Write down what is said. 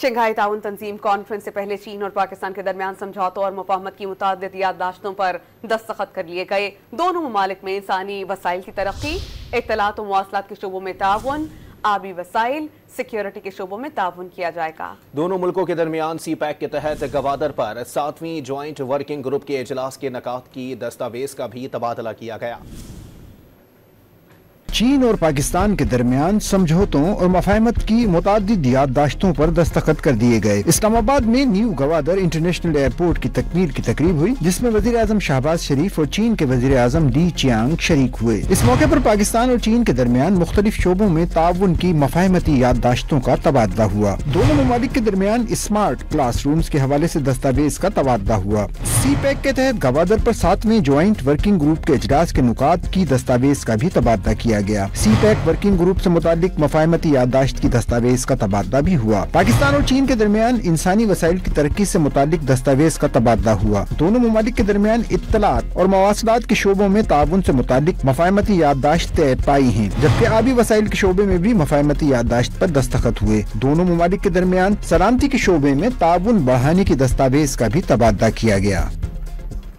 Shanghai تعاون تنظیم conference سے پہلے چین اور پاکستان کے درمیان سمجھوتوں اور مفاہمت کی متعدد یادداشتوں پر دستخط کر لیے گئے۔ دونوں ممالک میں انسانی وسائل کی ترقی، اطلاعات و مواصلات کے شعبوں میں تعاون، آبی وسائل، سیکیورٹی کے شعبوں میں تعاون کیا جائے گا۔ دونوں ملکوں کے درمیان سی پیک کے تحت گوادر پر 7ویں جوائنٹ ورکنگ گروپ کے اجلاس کے انعقاد کی دستاویز کا بھی تبادلہ کیا گیا۔ چین اور پاکستان کے درمیان سمجھوتوں اور مفاہمت کی متعدد یادداشتوں پر دستخط کر دیے گئے۔ اسلام آباد میں نیو گوادر انٹرنیشنل ایئرپورٹ کی تکمیل کی تقریب ہوئی، جس میں وزیر اعظم شہباز شریف اور چین کے وزیر اعظم لی چیانگ شریک ہوئے۔ اس موقع پر پاکستان اور چین کے درمیان مختلف شعبوں میں تعاون کی مفاہمتی یادداشتوں کا تبادلہ ہوا۔ دونوں ممالک کے درمیان اسمارٹ کلاس رومز کے حوالے سے دستاویز کا تبادلہ ہوا۔ سی پیک کے تحت گوادر پر 7ویں جوائنٹ ورکنگ گروپ کے اجلاس کے نکات کی دستاویز کا بھی تبادلہ کیا گیا۔ سی پیک ورکنگ گروپ سے متعلق مفاہمتی یادداشت کی دستاویز کا تبادلہ بھی ہوا۔ پاکستان اور چین کے درمیان انسانی وسائل کی ترقی سے متعلق دستاویز کا تبادلہ ہوا۔ دونوں ممالک کے درمیان اطلاعات اور مواصلات کے شعبوں میں تعاون سے متعلق مفاہمتی یادداشت طے پائی ہیں، جبکہ آبی وسائل کے شعبے میں بھی مفاہمتی یادداشت پر دستخط ہوئے۔ دونوں ممالک کے درمیان سلامتی کے شعبے میں تعاون بڑھانے کی دستاویز کا بھی تبادلہ کیا گیا۔